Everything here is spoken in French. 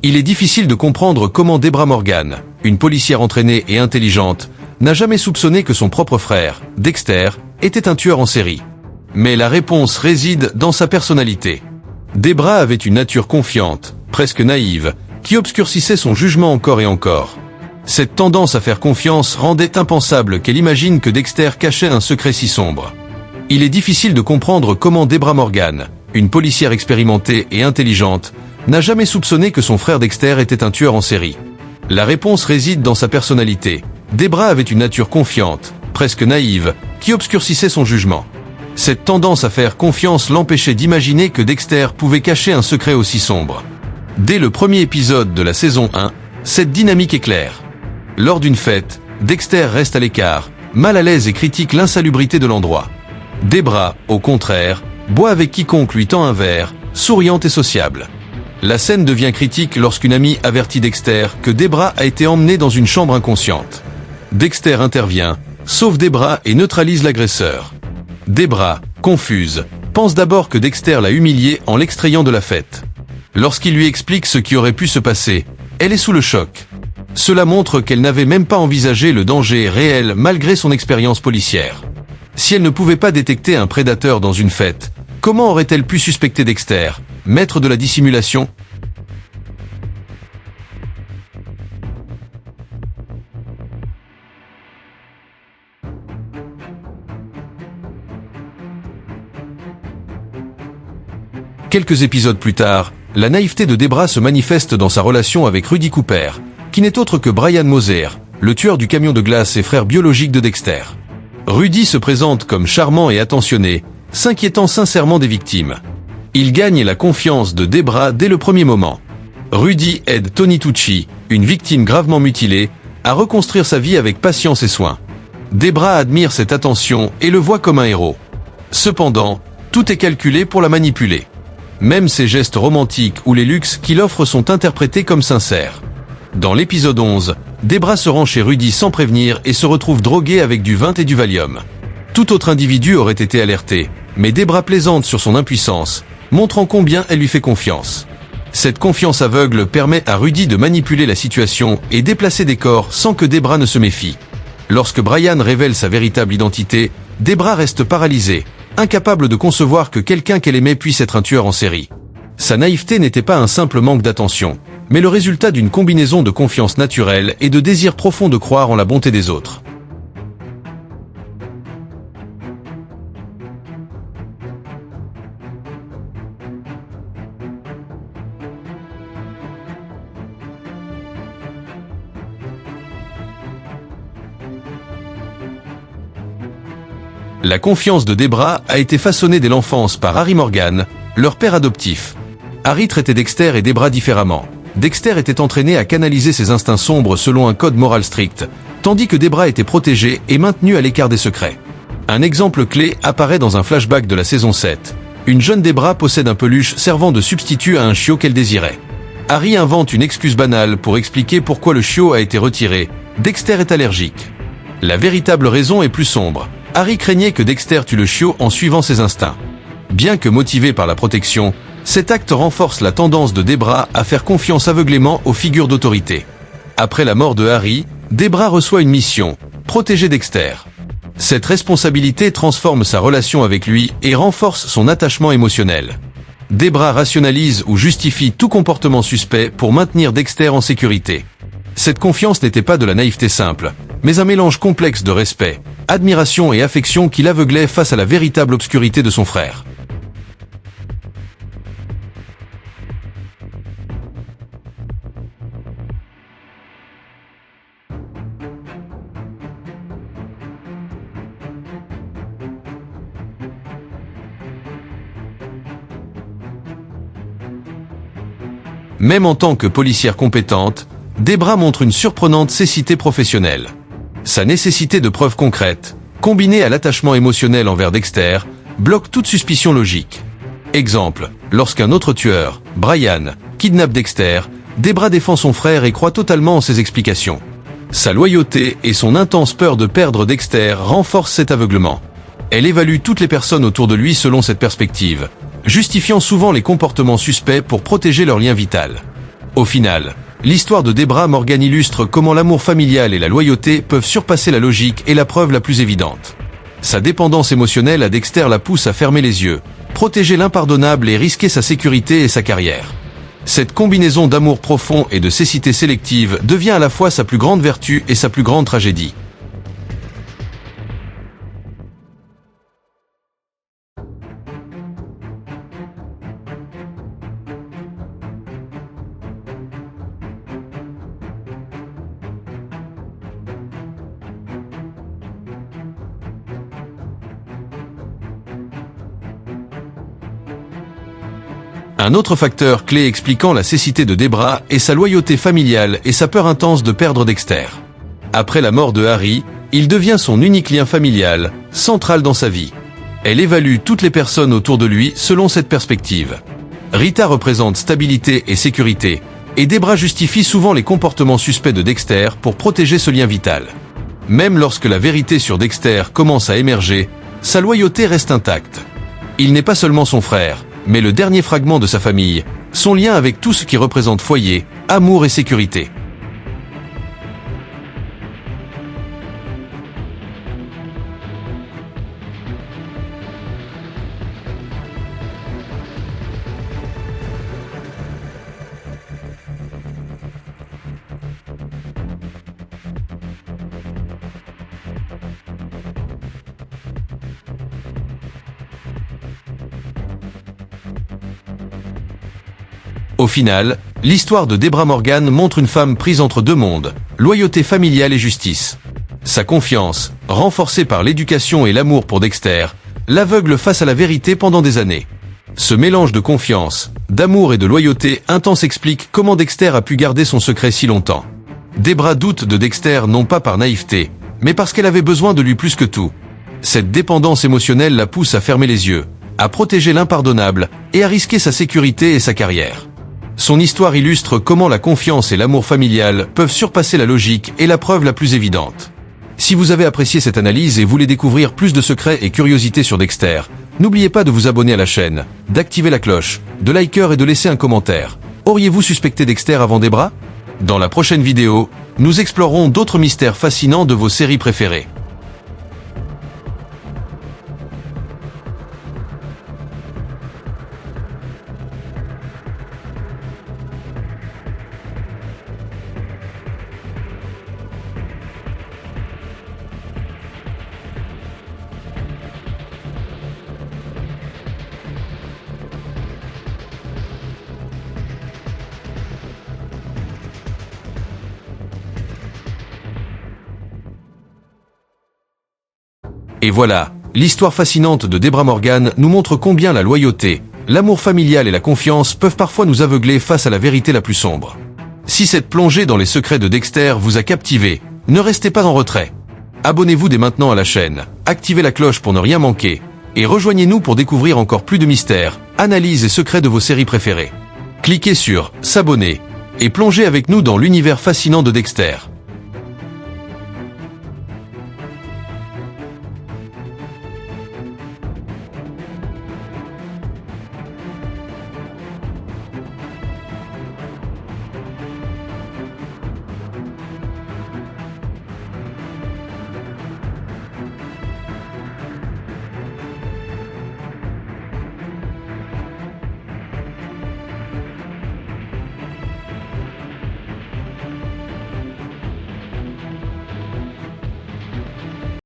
Il est difficile de comprendre comment Debra Morgan, une policière entraînée et intelligente, n'a jamais soupçonné que son propre frère, Dexter, était un tueur en série. Mais la réponse réside dans sa personnalité. Debra avait une nature confiante, presque naïve, qui obscurcissait son jugement encore et encore. Cette tendance à faire confiance rendait impensable qu'elle imagine que Dexter cachait un secret si sombre. Il est difficile de comprendre comment Debra Morgan, une policière expérimentée et intelligente, n'a jamais soupçonné que son frère Dexter était un tueur en série. La réponse réside dans sa personnalité. Debra avait une nature confiante, presque naïve, qui obscurcissait son jugement. Cette tendance à faire confiance l'empêchait d'imaginer que Dexter pouvait cacher un secret aussi sombre. Dès le premier épisode de la saison 1, cette dynamique est claire. Lors d'une fête, Dexter reste à l'écart, mal à l'aise et critique l'insalubrité de l'endroit. Debra, au contraire, boit avec quiconque lui tend un verre, souriante et sociable. La scène devient critique lorsqu'une amie avertit Dexter que Debra a été emmenée dans une chambre inconsciente. Dexter intervient, sauve Debra et neutralise l'agresseur. Debra, confuse, pense d'abord que Dexter l'a humiliée en l'extrayant de la fête. Lorsqu'il lui explique ce qui aurait pu se passer, elle est sous le choc. Cela montre qu'elle n'avait même pas envisagé le danger réel malgré son expérience policière. Si elle ne pouvait pas détecter un prédateur dans une fête, comment aurait-elle pu suspecter Dexter, maître de la dissimulation ? Quelques épisodes plus tard, la naïveté de Debra se manifeste dans sa relation avec Rudy Cooper, qui n'est autre que Brian Moser, le tueur du camion de glace et frère biologique de Dexter. Rudy se présente comme charmant et attentionné, s'inquiétant sincèrement des victimes. Il gagne la confiance de Debra dès le premier moment. Rudy aide Tony Tucci, une victime gravement mutilée, à reconstruire sa vie avec patience et soin. Debra admire cette attention et le voit comme un héros. Cependant, tout est calculé pour la manipuler. Même ses gestes romantiques ou les luxes qu'il offre sont interprétés comme sincères. Dans l'épisode 11, Debra se rend chez Rudy sans prévenir et se retrouve droguée avec du Vin et du Valium. Tout autre individu aurait été alerté, mais Debra plaisante sur son impuissance, montrant combien elle lui fait confiance. Cette confiance aveugle permet à Rudy de manipuler la situation et déplacer des corps sans que Debra ne se méfie. Lorsque Brian révèle sa véritable identité, Debra reste paralysée, incapable de concevoir que quelqu'un qu'elle aimait puisse être un tueur en série. Sa naïveté n'était pas un simple manque d'attention, mais le résultat d'une combinaison de confiance naturelle et de désir profond de croire en la bonté des autres. La confiance de Debra a été façonnée dès l'enfance par Harry Morgan, leur père adoptif. Harry traitait Dexter et Debra différemment. Dexter était entraîné à canaliser ses instincts sombres selon un code moral strict, tandis que Debra était protégée et maintenue à l'écart des secrets. Un exemple clé apparaît dans un flashback de la saison 7. Une jeune Debra possède un peluche servant de substitut à un chiot qu'elle désirait. Harry invente une excuse banale pour expliquer pourquoi le chiot a été retiré. Dexter est allergique. La véritable raison est plus sombre. Harry craignait que Dexter tue le chiot en suivant ses instincts. Bien que motivé par la protection, cet acte renforce la tendance de Debra à faire confiance aveuglément aux figures d'autorité. Après la mort de Harry, Debra reçoit une mission, protéger Dexter. Cette responsabilité transforme sa relation avec lui et renforce son attachement émotionnel. Debra rationalise ou justifie tout comportement suspect pour maintenir Dexter en sécurité. Cette confiance n'était pas de la naïveté simple, mais un mélange complexe de respect, admiration et affection qui l'aveuglait face à la véritable obscurité de son frère. Même en tant que policière compétente, Debra montre une surprenante cécité professionnelle. Sa nécessité de preuves concrètes, combinée à l'attachement émotionnel envers Dexter, bloque toute suspicion logique. Exemple, lorsqu'un autre tueur, Brian, kidnappe Dexter, Debra défend son frère et croit totalement en ses explications. Sa loyauté et son intense peur de perdre Dexter renforcent cet aveuglement. Elle évalue toutes les personnes autour de lui selon cette perspective, justifiant souvent les comportements suspects pour protéger leur lien vital. Au final, l'histoire de Deborah Morgan illustre comment l'amour familial et la loyauté peuvent surpasser la logique et la preuve la plus évidente. Sa dépendance émotionnelle à Dexter la pousse à fermer les yeux, protéger l'impardonnable et risquer sa sécurité et sa carrière. Cette combinaison d'amour profond et de cécité sélective devient à la fois sa plus grande vertu et sa plus grande tragédie. Un autre facteur clé expliquant la cécité de Deborah est sa loyauté familiale et sa peur intense de perdre Dexter. Après la mort de Harry, il devient son unique lien familial, central dans sa vie. Elle évalue toutes les personnes autour de lui selon cette perspective. Rita représente stabilité et sécurité, et Deborah justifie souvent les comportements suspects de Dexter pour protéger ce lien vital. Même lorsque la vérité sur Dexter commence à émerger, sa loyauté reste intacte. Il n'est pas seulement son frère, mais le dernier fragment de sa famille, son lien avec tout ce qui représente foyer, amour et sécurité. Au final, l'histoire de Deborah Morgan montre une femme prise entre deux mondes, loyauté familiale et justice. Sa confiance, renforcée par l'éducation et l'amour pour Dexter, l'aveugle face à la vérité pendant des années. Ce mélange de confiance, d'amour et de loyauté intense explique comment Dexter a pu garder son secret si longtemps. Deborah doute de Dexter non pas par naïveté, mais parce qu'elle avait besoin de lui plus que tout. Cette dépendance émotionnelle la pousse à fermer les yeux, à protéger l'impardonnable et à risquer sa sécurité et sa carrière. Son histoire illustre comment la confiance et l'amour familial peuvent surpasser la logique et la preuve la plus évidente. Si vous avez apprécié cette analyse et voulez découvrir plus de secrets et curiosités sur Dexter, n'oubliez pas de vous abonner à la chaîne, d'activer la cloche, de liker et de laisser un commentaire. Auriez-vous suspecté Dexter avant Deborah ? Dans la prochaine vidéo, nous explorerons d'autres mystères fascinants de vos séries préférées. Et voilà, l'histoire fascinante de Deborah Morgan nous montre combien la loyauté, l'amour familial et la confiance peuvent parfois nous aveugler face à la vérité la plus sombre. Si cette plongée dans les secrets de Dexter vous a captivé, ne restez pas en retrait. Abonnez-vous dès maintenant à la chaîne, activez la cloche pour ne rien manquer, et rejoignez-nous pour découvrir encore plus de mystères, analyses et secrets de vos séries préférées. Cliquez sur « S'abonner » et plongez avec nous dans l'univers fascinant de Dexter.